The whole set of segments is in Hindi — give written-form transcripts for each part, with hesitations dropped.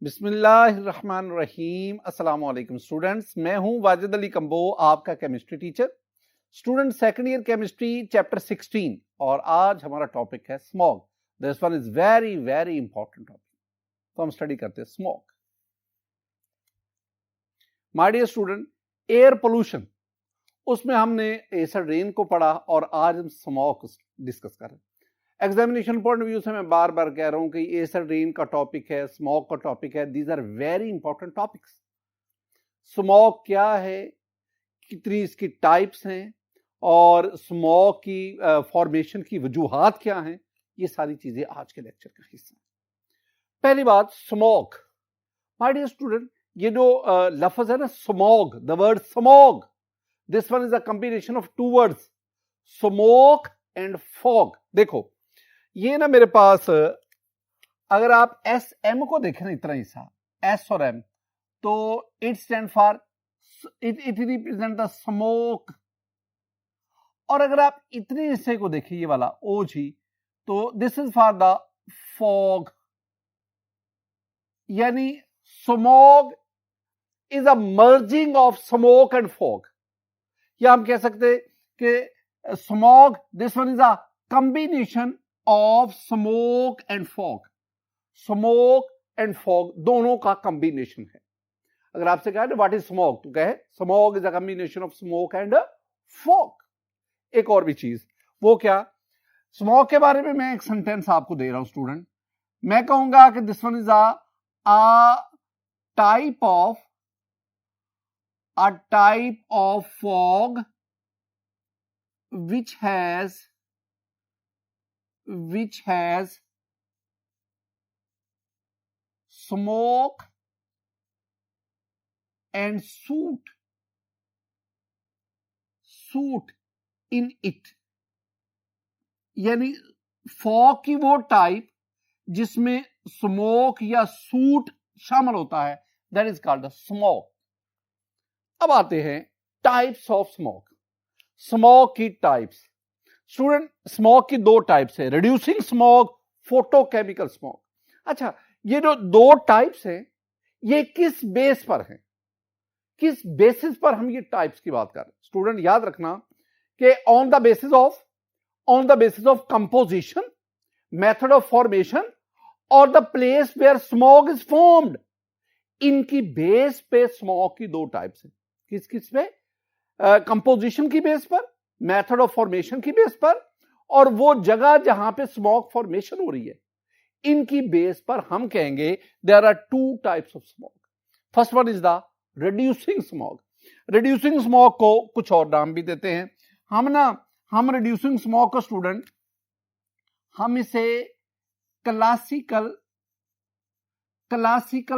बिस्मिल्लाहिर्रहमानिर्रहीम। अस्सलाम वालेकुम स्टूडेंट्स, मैं हूं वाजिद अली कंबो, आपका chemistry teacher. Student second year chemistry chapter 16 और आज हमारा टॉपिक है smog. This one is very very important topic, तो हम स्टडी करते हैं smog. My dear student, air pollution, उसमें हमने एसिड रेन को पढ़ा और आज हम स्मॉग डिस्कस कर रहे हैं। एग्जामिनेशन पॉइंट ऑफ व्यू से मैं बार बार कह रहा हूं कि एसिड रेन का टॉपिक है, स्मॉग का टॉपिक है। These are very important topics. Smog क्या है, कितनी इसकी टाइप्स हैं और स्मॉग की फॉर्मेशन की वजूहात क्या हैं, ये सारी चीजें आज के लेक्चर का हिस्सा है। पहली बात, स्मॉग। माय डियर स्टूडेंट, ये जो लफ्ज है ना smog, the word smog, this one is a combination of two words, smoke and fog. देखो ये ना मेरे पास, अगर आप एस एम को देखें ना, इतना हिस्सा एस और एम, तो it stand for, it represent the smoke. और अगर आप इतने हिस्से को देखें, ये वाला ओ जी, तो this is for the fog. यानी smog is a merging of smoke and fog, या हम कह सकते कि smog, this one is a combination of smoke and fog. Smoke and fog दोनों का कॉम्बिनेशन है। अगर आपसे कहा व्हाट इज स्मॉग, तो कहे smog is a combination of smoke and fog. एक और भी चीज, वो क्या, स्मॉग के बारे में मैं एक सेंटेंस आपको दे रहा हूं स्टूडेंट। मैं कहूंगा कि this one is a type of fog which has smoke and soot in it। यानी फॉग की वो टाइप जिसमें स्मोक या सूट शामिल होता है, that is called the smog. अब आते हैं टाइप्स ऑफ स्मॉग। स्मॉग की टाइप्स स्टूडेंट, स्मॉग की दो टाइप्स है, रिड्यूसिंग स्मॉग, फोटोकेमिकल स्मॉग। अच्छा, ये जो दो टाइप्स हैं, ये किस बेस पर हैं, किस बेसिस पर हम ये टाइप्स की बात कर रहे हैं? स्टूडेंट याद रखना कि on the basis of composition, method of formation और the place where smog is formed. इनकी बेस पे स्मॉग की दो टाइप्स हैं। किस किस पे? कंपोजिशन की बेस पर, मेथड ऑफ फॉर्मेशन की बेस पर, और वो जगह जहां पे स्मॉग फॉर्मेशन हो रही है, इनकी बेस पर हम कहेंगे there are two types of smog. First one is the reducing smog. Reducing smog को कुछ और नाम भी देते हैं हम रिड्यूसिंग स्मॉग को स्टूडेंट, हम इसे क्लासिकल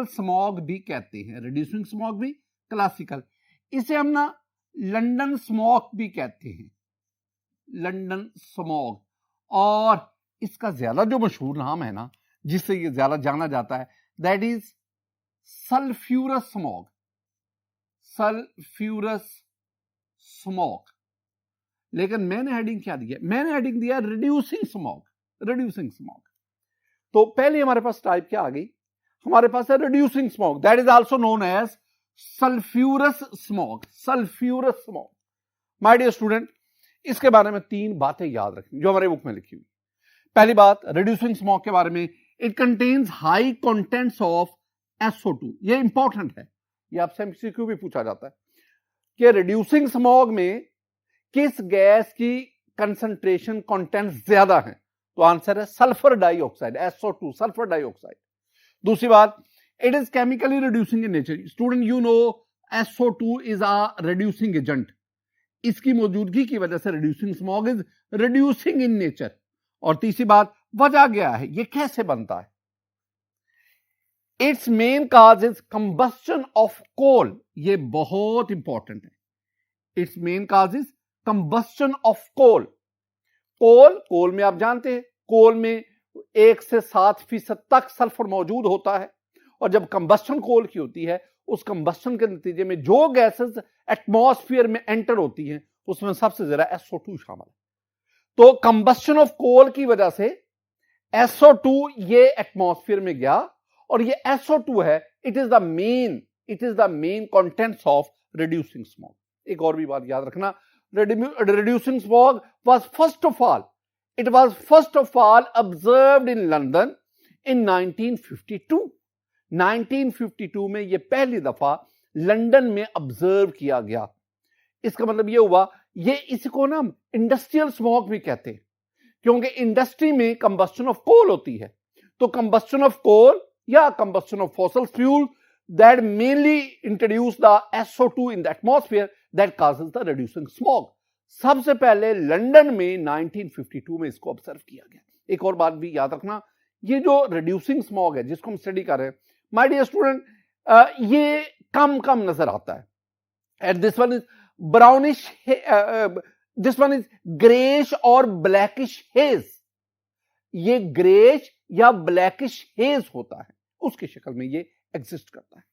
स्मॉग भी कहते हैं। रिड्यूसिंग स्मॉग भी, क्लासिकल, इसे हम लंदन स्मॉग भी कहते हैं, लंदन स्मॉग। और इसका ज्यादा जो मशहूर नाम है ना, जिससे ये ज्यादा जाना जाता है, दैट इज सल्फ्यूरस स्मॉग। लेकिन मैंने हेडिंग क्या दिया? मैंने हेडिंग दिया रिड्यूसिंग स्मॉग। तो पहले हमारे पास टाइप क्या आ गई? हमारे पास है reducing smog, that is also known as sulphurous smog. My dear student, इसके बारे में तीन बातें याद रखनी जो हमारे बुक में लिखी हुई। पहली बात, रिड्यूसिंग स्मॉग के बारे में, it contains high contents of SO2। ये इंपॉर्टेंट है, ये आपसे MCQ भी पूछा जाता है कि रिड्यूसिंग स्मॉग में किस गैस की कंसंट्रेशन कंटेंट ज्यादा है, तो आंसर है sulphur dioxide, SO2, sulphur dioxide. दूसरी बात, it is chemically reducing in nature। Student, you know SO2 is a reducing agent। इसकी मौजूदगी की वजह से reducing smog is reducing in nature। और तीसरी बात, वजह क्या है, ये कैसे बनता है? Its main cause is combustion of coal। ये बहुत इंपॉर्टेंट है। Its main cause is combustion of coal। कोल में आप जानते हैं, कोल में 1 से 7% तक सल्फर मौजूद होता है, और जब कंबस्शन कोल की होती है, उस कंबस्शन के नतीजे में जो गैसेस एटमॉस्फेयर में एंटर होती हैं, उसमें सबसे ज्यादा SO2 शामिल है। तो कंबस्शन ऑफ कोल की वजह से SO2 ये एटमॉस्फेयर में गया और ये SO2 है, it is the main contents of reducing smog. एक और भी बात याद रखना, reducing smog was first of all observed in London in 1952। 1952 में ये पहली दफा लंदन में ऑब्जर्व किया गया। इसका मतलब ये हुआ, ये इसको ना इंडस्ट्रियल स्मॉग भी कहते हैं, क्योंकि इंडस्ट्री में कंबस्शन ऑफ कोल होती है, तो कंबस्शन ऑफ कोल या combustion of fossil fuel that mainly introduce the SO2 in the atmosphere that causes the reducing smog। सबसे पहले लंदन में 1952 में इसको ऑब्जर्व किया गया। एक और बात भी याद रखना, ये जो रिड्यूसिंग स्मॉग है जिसको हम स्टडी कर रहे हैं, माय डियर स्टूडेंट, ये कम नजर आता है। And this one is brownish, this one is greyish और ब्लैकिश हेज। ये ग्रेश या ब्लैकिश हेज होता है, उसकी शक्ल में ये एग्जिस्ट करता है।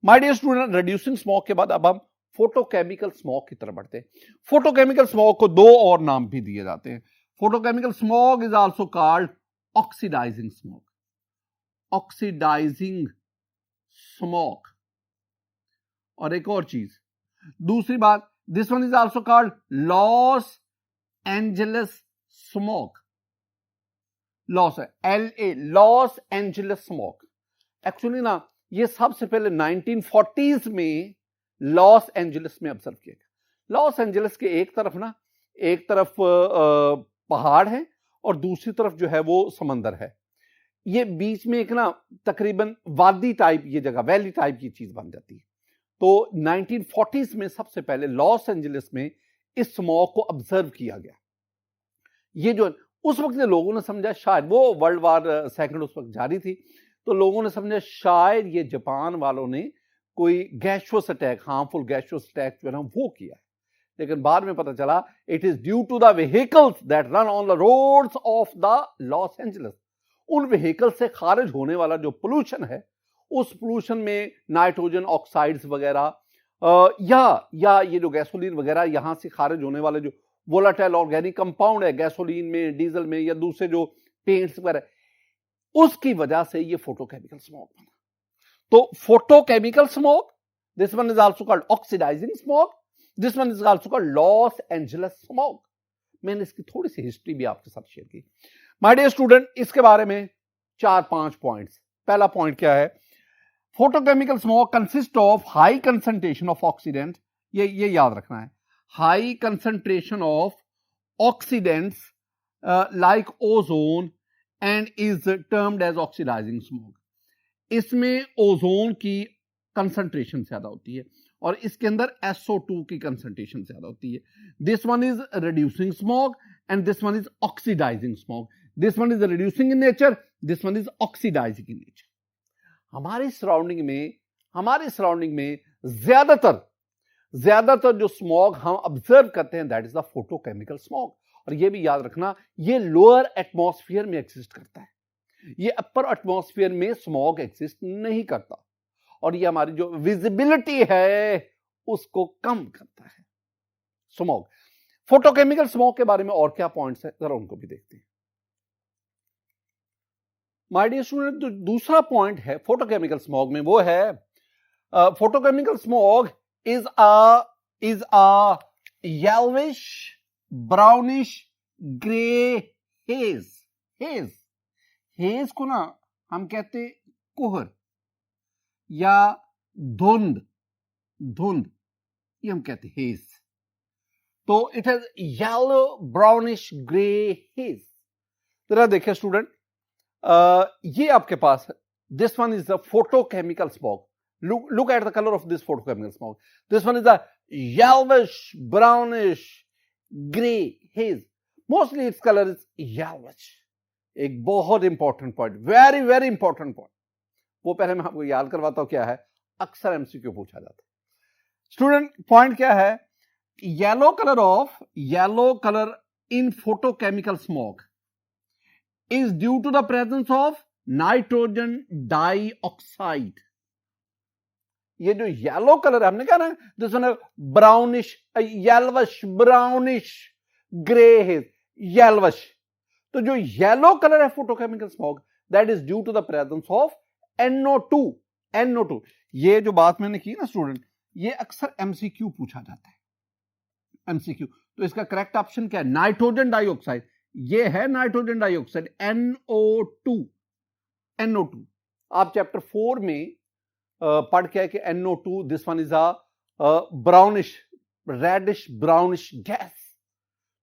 My dear student, reducing smog के बाद अब हम फोटोकेमिकल स्मॉग की तरफ बढ़ते हैं। फोटोकेमिकल स्मॉग को दो और नाम भी दिए जाते हैं। Photochemical smog is also called oxidising smog, oxidising smog. और एक और चीज, दूसरी बात, this one is also called Los Angeles smog. Los Angeles smog. Actually ना ये सबसे पहले 1940s में लॉस एंजलिस में ऑब्जर्व किया गया। लॉस एंजलिस के एक तरफ पहाड़ है और दूसरी तरफ जो है वो समंदर है। ये बीच में एक ना तकरीबन वादी टाइप, ये जगह वैली टाइप की चीज बन जाती है। तो 1940s में सबसे पहले लॉस एंजलिस में इस स्मॉग को ऑब्जर्व किया गया। ये जो उस वक्त लोगों ने समझा, शायद वो वर्ल्ड वार सेकंड उस वक्त जारी थी, तो लोगों ने समझा शायद ये जापान वालों ने कोई gaseous attack, harmful gaseous attack जो है ना वो किया है। लेकिन बाद में पता चला it is due to the vehicles that run on the roads of the Los Angeles. उन व्हीकल से खारिज होने वाला जो पोल्यूशन है, उस पोल्यूशन में नाइट्रोजन ऑक्साइड्स वगैरह या ये जो गैसोलीन वगैरह यहां से खारिज होने वाले जो वोलाटाइल ऑर्गेनिक कंपाउंड है गैसोलीन में, डीजल में या दूसरे जो पेंट्स वगैरह, उसकी वजह से ये फोटोकेमिकल स्मॉग बना। तो photochemical smog, this one is also called oxidising smog, this one is also called Los Angeles smog. मैंने इसकी थोड़ी सी हिस्ट्री भी आपके साथ शेयर की। माय डियर स्टूडेंट, इसके बारे में 4-5 पॉइंट्स। पहला पॉइंट क्या है, photochemical smog consist of high concentration of oxidant. ये याद रखना है, high concentration of oxidants like ozone and is termed as oxidising smog. इसमें ओजोन की कंसंट्रेशन ज्यादा होती है और इसके अंदर SO2 की कंसंट्रेशन ज्यादा होती है। This one is reducing smog and this one is oxidising smog. This one is reducing in nature, this one is oxidising in nature. हमारे सराउंडिंग में ज्यादातर जो स्मॉग हम ऑब्जर्व करते हैं that is the photochemical smog. और ये भी याद रखना, ये लोअर एटमॉस्फेयर में एग्जिस्ट करता है, ये अपर एटमॉस्फेयर में स्मॉग एग्जिस्ट नहीं करता और ये हमारी जो विजिबिलिटी है उसको कम करता है स्मॉग। फोटोकेमिकल स्मॉग के बारे में और क्या पॉइंट्स है, जरा उनको भी देखते हैं। माय डियर स्टूडेंट, जो दूसरा पॉइंट है फोटोकेमिकल स्मॉग में वो है, photochemical smog is a yellowish brownish grey hedge को ना हम कहते कोहर या धुंध, ये हम कहते हेज। तो it has yellow brownish grey hedge. जरा देखिए स्टूडेंट, ये आपके पास है, this one is the photochemical smog. look at the color of this photochemical smoke. This one is a yellowish brownish gray haze. Mostly its color is yellowish. एक बहुत important point, very very important point, वो पहले मैं आपको याद करवाता हूं क्या है, अक्सर एमसीक्यू पूछा जाता है। स्टूडेंट, पॉइंट क्या है, yellow colour in photochemical smoke is due to the presence of nitrogen dioxide. ये जो येलो कलर है, हमने कहा ना this one brownish, yellowish brownish grey है, येलोविश। तो जो येलो कलर है photochemical smog, that is due to the presence of NO2, NO2, ये जो बात मैंने की ना स्टूडेंट, ये अक्सर एमसीक्यू पूछा जाता है, एमसीक्यू। तो इसका करेक्ट ऑप्शन क्या है? Nitrogen dioxide. ये है नाइट्रोजन डाइऑक्साइड, NO2, NO2। आप चैप्टर 4 में पढ़ के है कि NO2, this one is a brownish, reddish brownish gas.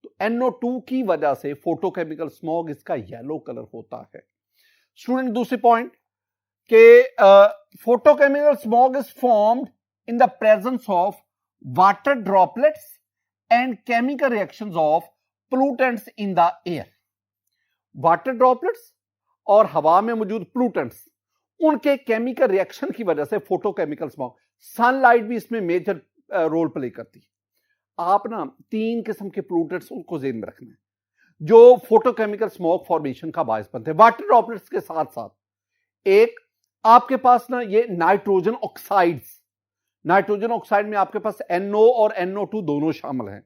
तो NO2 की वजह से फोटोकेमिकल स्मॉग इसका येलो कलर होता है। स्टूडेंट दूसरे पॉइंट के photochemical smog is formed in the presence of water droplets and chemical reactions of pollutants in the air. Water droplets और हवा में मौजूद पोल्यूटेंट्स, उनके केमिकल रिएक्शन की वजह से फोटोकेमिकल स्मॉग, सनलाइट भी इसमें मेजर रोल प्ले करती है। आप ना 3 किस्म के पोल्यूटेंट्स उनको ज़हन में रखना है जो फोटोकेमिकल स्मॉग फॉर्मेशन का बायस बनते हैं। वाटर ड्रॉपलेट्स के साथ साथ एक आपके पास ना ये नाइट्रोजन ऑक्साइड्स, नाइट्रोजन ऑक्साइड में आपके पास NO और NO2 दोनों शामिल हैं।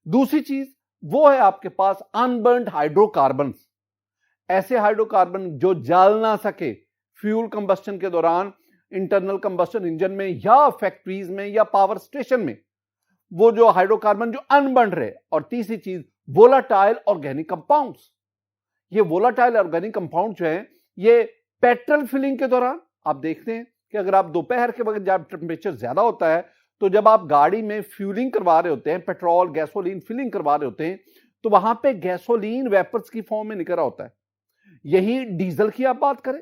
दूसरी चीज वो है आपके पास अनबर्न्ड हाइड्रोकार्बन, ऐसे हाइड्रोकार्बन जो जल ना सके फ्यूल कंबस्टन के दौरान, इंटरनल कंबस्टन इंजन में या फैक्ट्रीज में या पावर स्टेशन में, वो जो हाइड्रोकार्बन जो अनबर्न्ड रहे। और तीसरी चीज वोलाटाइल ऑर्गेनिक कंपाउंड्स। ये वोलाटाइल ऑर्गेनिक कंपाउंड जो है ये पेट्रोल फिलिंग के दौरान आप देखते हैं कि अगर आप दोपहर के वक्त जब टेम्परेचर ज्यादा होता है तो जब आप गाड़ी में फ्यूलिंग करवा रहे होते हैं, पेट्रोल गैसोलीन फिलिंग करवा रहे होते हैं, तो वहां पे गैसोलीन वेपर्स की फॉर्म में निकल रहा होता है। यही डीजल की आप बात करें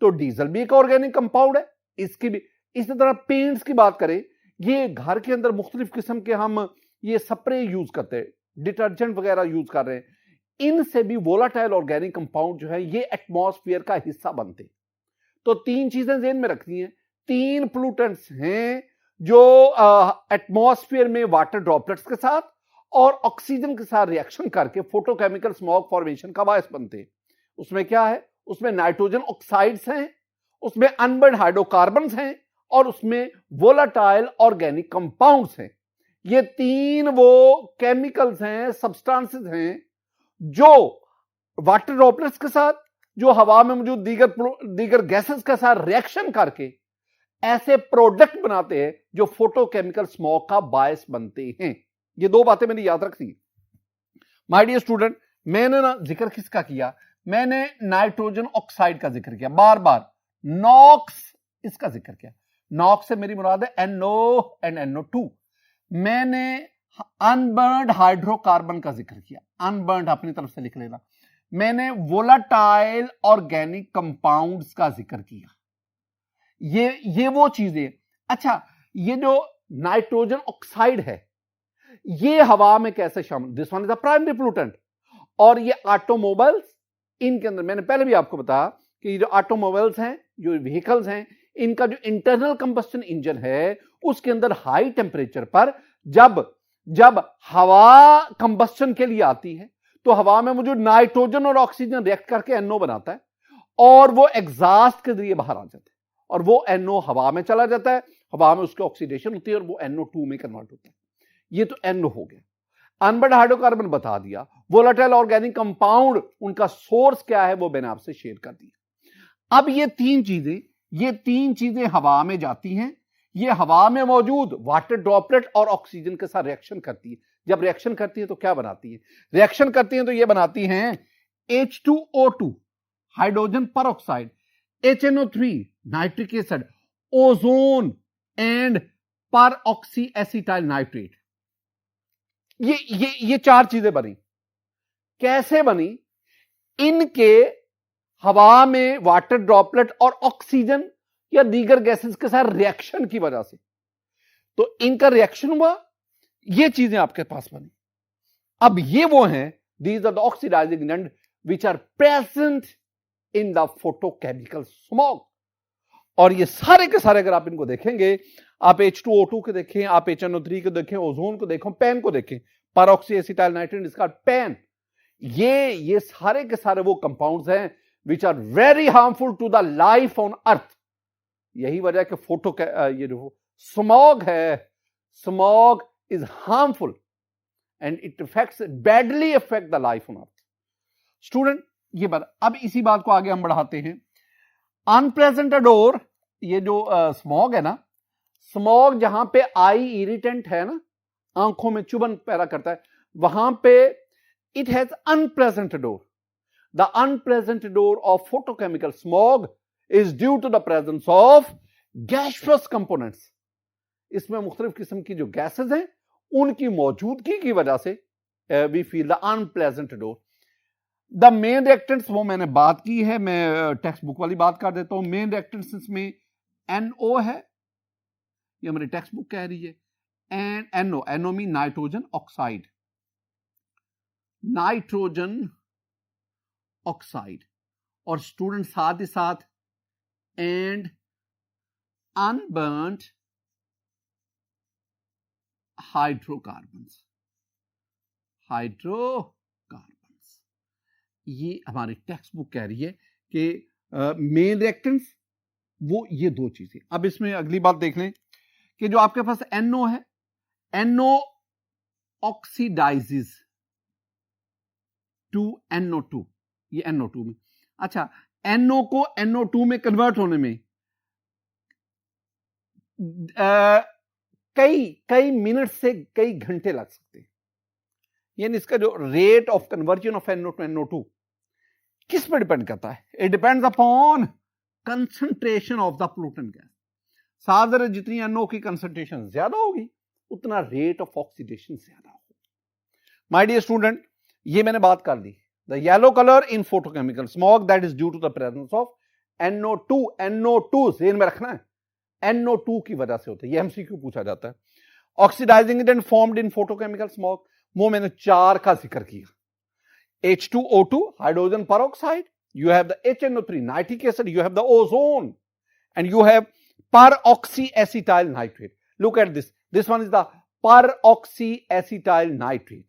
तो डीजल भी एक ऑर्गेनिक कंपाउंड है, इसकी भी। इसी तरह पेंट्स की बात करें, ये घर के अंदर मुख्तलिफ किस्म के हम ये स्प्रे यूज करते हैं, डिटर्जेंट वगैरह यूज कर रहे हैं, इनसे भी वोलाटाइल ऑर्गेनिक कंपाउंड जो है ये एटमॉस्फेयर का हिस्सा बनते हैं। तो 3 चीजें ज़हन में रखनी है। 3 पोल्यूटेंट्स हैं जो एटमॉस्फेयर में वाटर ड्रॉपलेट्स के साथ और ऑक्सीजन के साथ रिएक्शन करके फोटोकेमिकल स्मॉग फॉर्मेशन का बायस बनते हैं। उसमें क्या है? उसमें नाइट्रोजन ऑक्साइड्स हैं, उसमें अनबर्न्ड हाइड्रोकार्बन्स हैं और उसमें वोलाटाइल ऑर्गेनिक कंपाउंड्स हैं। ये 3 वो केमिकल्स हैं, सब्सटेंसेस हैं जो वाटर ड्रॉपलेट्स के साथ, जो हवा में मौजूद दीगर गैसेस के साथ रिएक्शन करके ऐसे प्रोडक्ट बनाते हैं जो फोटोकेमिकल स्मॉग का बायस बनते हैं। ये 2 बातें मैंने याद रखी। माय डियर स्टूडेंट, मैंने ना जिक्र किसका किया? मैंने नाइट्रोजन ऑक्साइड का जिक्र किया, बार बार नॉक्स इसका जिक्र किया। नॉक्स से मेरी मुराद है NO एंड NO2। मैंने अनबर्न्ड हाइड्रोकार्बन का जिक्र किया, अनबर्न्ड अपनी तरफ से लिख लेना। मैंने वोलाटाइल ऑर्गेनिक कंपाउंड्स का जिक्र किया। ये वो चीजें। अच्छा, ये जो नाइट्रोजन ऑक्साइड है ये हवा में कैसे शामिल? This one is a primary pollutant. और ये ऑटोमोबाइल्स, इनके अंदर मैंने पहले भी आपको बताया कि जो ऑटोमोबाइल्स हैं, जो व्हीकल्स हैं, इनका जो इंटरनल कंबस्टन इंजन है उसके अंदर हाई टेम्परेचर पर जब हवा कंबस्टन के लिए आती है तो हवा में मौजूद नाइट्रोजन और ऑक्सीजन रिएक्ट करके NO बनाता है और वो एग्जॉस्ट के जरिए बाहर आ जाता है और वो NO हवा में चला जाता है, हवा में उसकी ऑक्सीडेशन होती है और वो NO2 में कन्वर्ट होता है। ये तो NO हो गया। अनबर्न्ड हाइड्रोकार्बन बता दिया। वोलाटाइल ऑर्गेनिक कंपाउंड, उनका सोर्स क्या है वो मैंने आपसे शेयर कर दिया। अब ये तीन चीजें हवा में जाती हैं। ये हवा में मौजूद वाटर ड्रॉपलेट और ऑक्सीजन के साथ रिएक्शन करती है। जब रिएक्शन करती है तो क्या बनाती है? रिएक्शन करती है तो ये बनाती हैं H2O2 hydrogen peroxide, HNO3 nitric acid, ozone and परऑक्सी acetyl nitrate. ये 4 चीजें बनी। कैसे बनी? इनके हवा में वाटर ड्रॉपलेट और ऑक्सीजन या दीगर गैसेस के साथ रिएक्शन की वजह से तो इनका रिएक्शन हुआ, ये चीजें आपके पास बनी। अब ये वो हैं, these are the oxidising agent which are present in the photochemical smog. और ये सारे के सारे अगर आप इनको देखेंगे, आप H2O2 को देखें, आप HNO3 को देखें, ओजोन को देखें, पैन को देखें, परऑक्सी एसिटाइल नाइट्रेट, इसका पैन, ये सारे के सारे वो कंपाउंड्स हैं which are very harmful to the life on earth. यही वजह है कि ये जो स्मॉग है, smog is harmful and it effects badly affect the life on earth. Student, ये बात, अब इसी बात को आगे हम बढ़ाते हैं। अनप्लेजेंट ओडोर, ये जो स्मॉग है ना, स्मॉग जहां पे आई इरिटेंट है ना, आंखों में चुभन पैदा करता है, वहां पे it has unpleasant odour. The unpleasant odour of photochemical smog is due to the presence of gaseous components. इसमें मुख्तलिफ किस्म की जो गैसेज हैं उनकी मौजूदगी की वजह से we feel the unpleasant odour. The main reactants वो मैंने बात की है, मैं टेक्स्ट बुक वाली बात कर देता हूं. मेन रिएक्टेंट्स इसमें NO है, ये हमारी टेक्स्ट बुक कह रही है, and NO mean nitrogen oxide, nitrogen oxide. और स्टूडेंट साथ ही साथ एंड अनबर्न्ड हाइड्रोकार्बन्स, हाइड्रोकार्बन्स. ये हमारी टेक्स्ट बुक कह रही है कि मेन रिएक्टेंट्स वो ये दो चीजें. अब इसमें अगली बात देख लें कि जो आपके पास NO है, NO ऑक्सीडाइजेस टू NO2, ये NO2 में. अच्छा, NO को NO2 में कन्वर्ट होने में कई मिनट से कई घंटे लग सकते हैं. यानी इसका जो rate of conversion of NO to NO2 किस पर डिपेंड करता है? It depends upon concentration of the pollutant gas. साधारण जितनी NO की कंसंट्रेशन ज्यादा होगी उतना रेट ऑफ ऑक्सीडेशन ज्यादा होगा. माय डियर स्टूडेंट, ये मैंने बात कर दी. The yellow colour in photochemical smog that is due to the presence of NO2. NO2 जेन में रखना है, NO2 की वजह से होता है. ये MCQ पूछा जाता है. Oxidising agent formed in photochemical smog, वो मैंने 4 का जिक्र किया. H2O2 hydrogen peroxide, you have the HNO3 nitric acid, you have the ozone, and you have peroxyacetyl nitrate. Look at this. This one is the peroxyacetyl nitrate.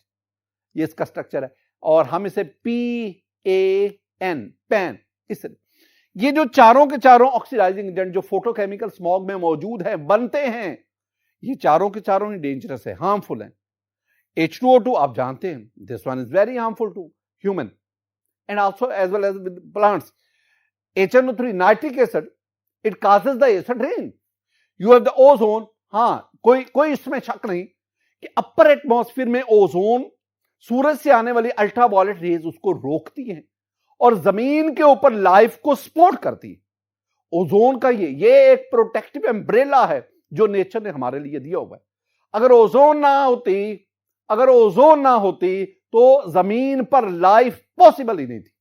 ये इसका स्ट्रक्चर है और हम इसे PAN पैन इस. ये जो चारों के चारों ऑक्सीडाइजिंग एजेंट जो फोटोकेमिकल स्मॉग में मौजूद है, बनते हैं, ये चारों के चारों ही डेंजरस है, हार्मफुल है. H2O2 आप जानते हैं, this one is very harmful to human and also as well as with plants. HNO3 nitric acid, it causes the acid rain. You have the ozone. हाँ, कोई इसमें शक नहीं कि अपर एटमॉस्फेयर में ओजोन सूरज से आने वाली अल्ट्रावायलेट रेज उसको रोकती है और जमीन के ऊपर लाइफ को सपोर्ट करती है. ओजोन का ये एक प्रोटेक्टिव एम्ब्रेला है जो नेचर ने हमारे लिए दिया हुआ है. अगर ओजोन ना होती तो जमीन पर लाइफ पॉसिबल ही नहीं थी.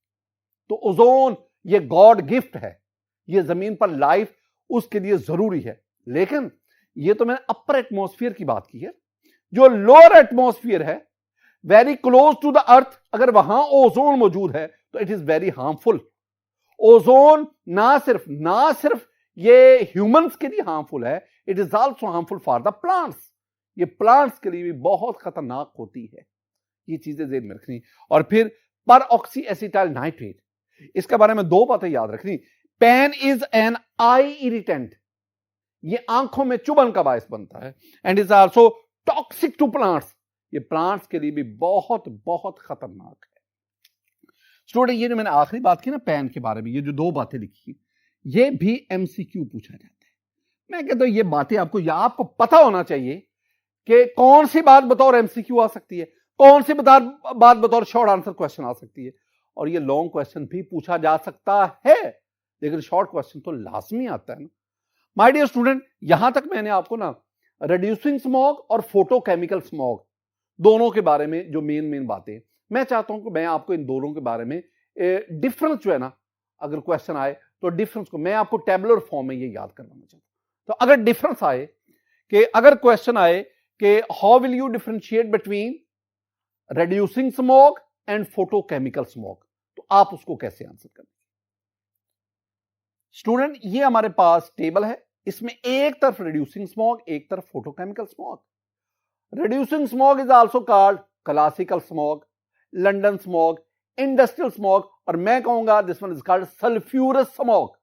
तो ओजोन ये गॉड गिफ्ट है, ये जमीन पर लाइफ उसके लिए जरूरी है. लेकिन ये तो मैंने अपर एटमॉस्फेयर की बात की है. जो लोअर एटमॉस्फेयर है, very close to the earth, अगर वहां ओजोन मौजूद है तो it is very harmful. Ozone ना सिर्फ ये ह्यूमंस के लिए हार्मफुल है, it is also harmful for the plants. ये प्लांट्स के लिए भी बहुत खतरनाक होती है. ये चीजें ध्यान में रखनी. और फिर peroxyacetyl nitrate, इसके बारे में 2 बातें याद रखनी. PAN is an eye irritant, ये आंखों में चुभन का बायस बनता है. And is also toxic to plants, ये प्लांट्स के लिए भी बहुत बहुत खतरनाक है. स्टूडेंट, ये जो मैंने आखिरी बात की ना पैन के बारे में, ये जो 2 बातें लिखी, ये भी MCQ पूछा जाता है. मैं कहता हूं ये बातें आपको पता होना चाहिए कि कौन सी बात बतौर MCQ आ सकती है, कौन सी बात बतौर शॉर्ट आंसर क्वेश्चन आ सकती है. और ये लॉन्ग क्वेश्चन भी पूछा जा सकता है, लेकिन शॉर्ट क्वेश्चन तो लाजमी आता है ना. माय डियर स्टूडेंट, यहां तक मैंने आपको ना रिड्यूसिंग स्मॉग और फोटोकेमिकल स्मॉग दोनों के बारे में जो मेन बातें, मैं चाहता हूं कि मैं आपको इन दोनों के बारे में डिफरेंस जो है ना, अगर क्वेश्चन आए तो डिफरेंस को मैं आपको टेबुलर फॉर्म में ये याद करवाना चाहता हूं. तो अगर डिफरेंस आए कि अगर क्वेश्चन आए कि how will you differentiate between reducing smog and photochemical smog, तो आप उसको कैसे आंसर करेंगे? स्टूडेंट, ये हमारे पास टेबल है, इसमें एक तरफ रिड्यूसिंग स्मॉग, एक तरफ photochemical smog. Reducing smog is also called classical smog, London smog, industrial smog, और मैं कहूंगा this one is called sulphurous smog.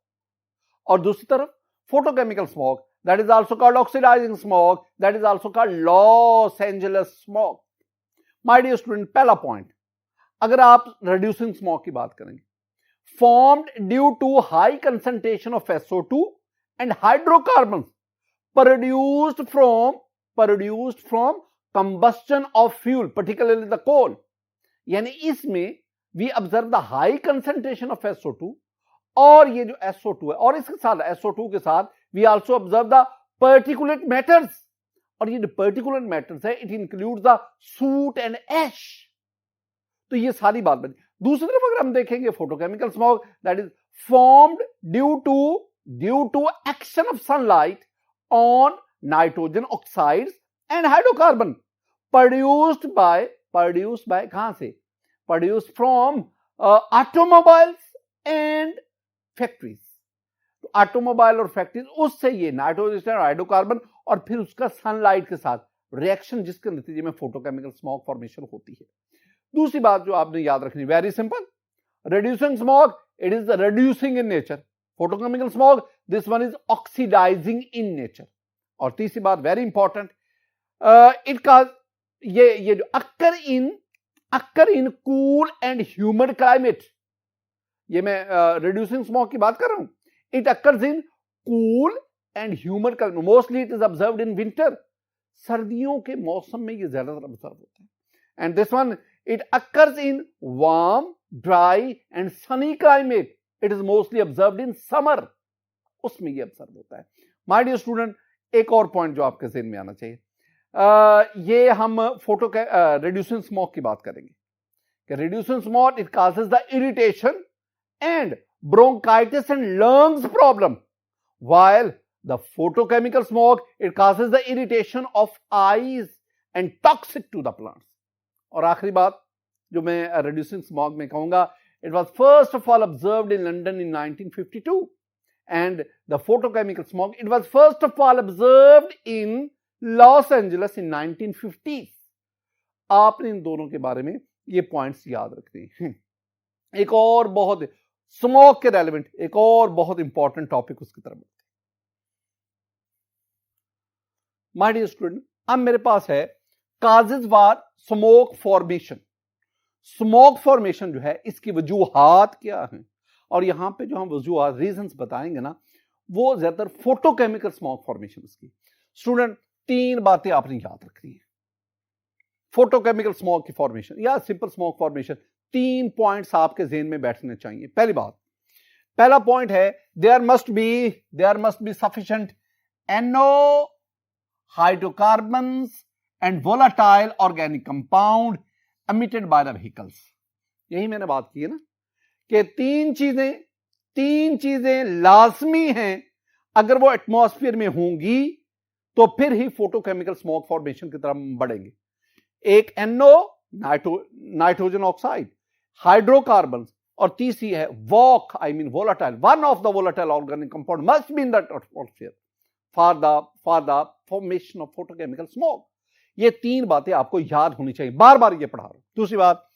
और दूसरी तरफ photochemical smog, that is also called oxidising smog, that is also called Los Angeles smog. My dear student, पहला पॉइंट, अगर आप रिड्यूसिंग स्मॉग की बात करेंगे, formed due to high concentration of SO2 and hydrocarbons produced from combustion of fuel, particularly the coal. यानी इसमें we observe the high concentration of SO2 और ये जो SO2 है और इसके साथ SO2 के साथ we also observe the particulate matters और ये जो particulate matters है it includes the soot and ash. तो ये सारी बात बनी. दूसरी तरफ अगर हम देखेंगे photochemical smog that is formed due to action of sunlight on nitrogen oxides and hydrocarbon produced by कहां से? Produced from automobiles and factories. तो ऑटोमोबाइल और फैक्ट्रीज उससे ये नाइट्रोजन और हाइड्रोकार्बन और फिर उसका सनलाइट के साथ रिएक्शन जिसके नतीजे में फोटोकेमिकल स्मॉग फॉर्मेशन होती है. दूसरी बात जो आपने याद रखनी, very simple, reducing smog, it is reducing in nature. Photochemical smog, this one is oxidizing in nature. और तीसरी बात वेरी इंपॉर्टेंट, it cause ये जो occur in cool and humid climate. ये मैं reducing smog की बात कर रहा हूं. It occurs in cool and humid climate. Mostly it is observed in winter. सर्दियों के मौसम में ये ज्यादातर ऑब्जर्व होता है. And this one, it occurs in warm, dry and sunny climate. It is mostly observed in summer. उसमें ये ऑब्जर्व होता है. माय डियर स्टूडेंट, एक और पॉइंट जो आपके ज़हन में आना चाहिए, ये हम reducing smoke की बात करेंगे कि reducing smoke it causes the irritation and bronchitis and lungs problem, while the photochemical smoke it causes the irritation of eyes and toxic to the plants. और आखिरी बात जो मैं reducing smog में कहूंगा, it was first of all observed in London in 1952, and the photochemical smog it was first of all observed in Los Angeles in 1950s. आपने इन दोनों के बारे में ये पॉइंट्स याद रखने हैं. एक और बहुत स्मोक के रेलेवेंट एक और बहुत इंपॉर्टेंट टॉपिक उसकी तरफ बढ़ते हैं. माय डियर स्टूडेंट, अब मेरे पास है causes for smoke formation. Smoke formation जो है इसकी वजूहात क्या हैं, और यहां पे जो हम वजूहात रीजंस बताएंगे ना, वो ज्यादातर फोटोकेमिकल स्मोक फॉर्मेशन की. स्टूडेंट, तीन बातें आपने याद रखनी है फोटोकेमिकल स्मोक की फॉर्मेशन या सिंपल स्मोक फॉर्मेशन. तीन पॉइंट्स आपके ज़हन में बैठने चाहिए. पहला पॉइंट है there must be sufficient NO, hydrocarbons and volatile organic compound emitted by the vehicles. यही मैंने बात की है ना कि तीन चीजें लाजमी हैं. अगर वो एटमॉस्फेयर में होंगी तो फिर ही फोटोकेमिकल स्मोक फॉर्मेशन की तरफ बढ़ेंगे. एक NO, नाइट्रोजन ऑक्साइड, हाइड्रोकार्बन, और तीसरी है volatile. One of the volatile organic compound must be in the atmosphere for the formation of photochemical smoke. ये तीन बातें आपको याद होनी चाहिए, बार बार ये पढ़ा रहा हूं. दूसरी बात,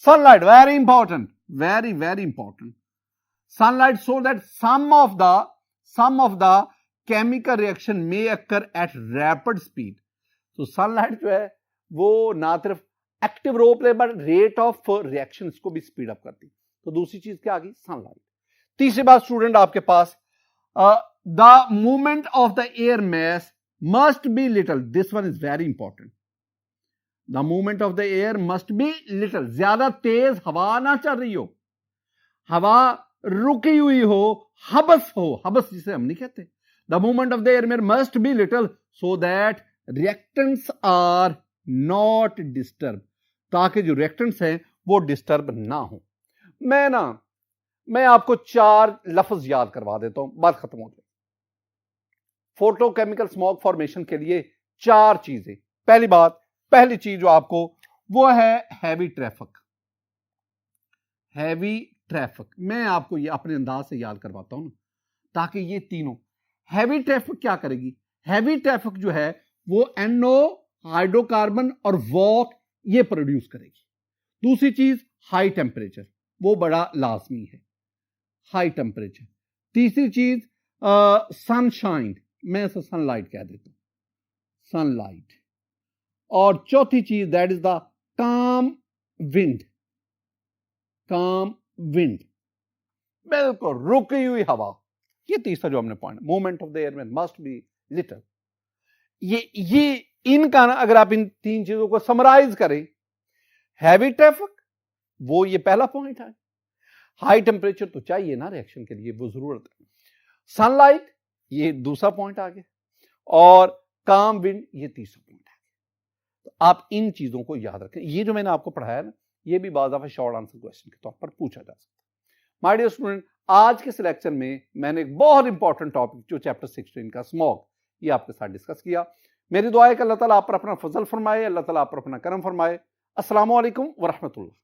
sunlight, very important, very important. Sunlight so that some of the chemical reaction may occur at rapid speed. तो सनलाइट जो है वो ना सिर्फ active role play but rate of reaction इसको भी स्पीड अप करती. तो दूसरी चीज क्या आ गई? सनलाइट. तीसरी बात स्टूडेंट आपके पास, the movement of the air mass must be little. This one is very important. The movement of the air must be little. ज्यादा तेज हवा ना चल रही हो, हवा रुकी हुई हो, हबस जिसे हम नहीं कहते. The movement of the air must be little so that reactants are not disturbed. ताकि जो reactants हैं वो डिस्टर्ब ना हो. मैं आपको 4 लफ्ज याद करवा देता हूं, बात खत्म हो जाए. फोटोकेमिकल स्मोक फॉर्मेशन के लिए 4 चीजें. पहली चीज जो आपको वो है हैवी ट्रैफिक. मैं आपको ये अपने अंदाज से याद करवाता हूं ना, ताकि ये तीनों. हैवी ट्रैफिक क्या करेगी? हैवी ट्रैफिक जो है वो NO, हाइड्रोकार्बन और वॉक ये प्रोड्यूस करेगी. दूसरी चीज हाई टेम्परेचर, वो बड़ा लाजमी है, हाई टेम्परेचर. तीसरी चीज सनशाइन, मैं इसे सनलाइट कह देता हूं, सनलाइट. और चौथी चीज दैट इज द काम विंड. बिल्कुल रुकी हुई हवा, ये तीसरा जो हमने point, movement of the air में मस्ट बी लिटिल। ये इनका ना अगर आप इन तीन चीजों को समराइज करें, हैवी ट्रैफिक वो ये पहला पॉइंट है, हाई टेम्परेचर तो चाहिए ना रिएक्शन के लिए, वो जरूरत है, सनलाइट ये दूसरा पॉइंट आ गया, और काम विंड ये तीसरा पॉइंट है। तो आप इन चीजों को याद रखें। ये जो मैंने आपको पढ़ाया ना, ये भी बाज़ दफा शॉर्ट आंसर क्वेश्चन के तौर पर पूछा जा सकता है। माय डियर स्टूडेंट, आज के सिलेक्शन में मैंने एक बहुत इंपॉर्टेंट टॉपिक जो चैप्टर 16 का स्मॉग, ये आपके साथ डिस्कस किया। मेरी दुआ है कि अल्लाह ताला आप पर अपना फजल फरमाए, अल्लाह ताला आप पर अपना करम फरमाए। अस्सलामु अलैकुम व रहमतुल्लाह।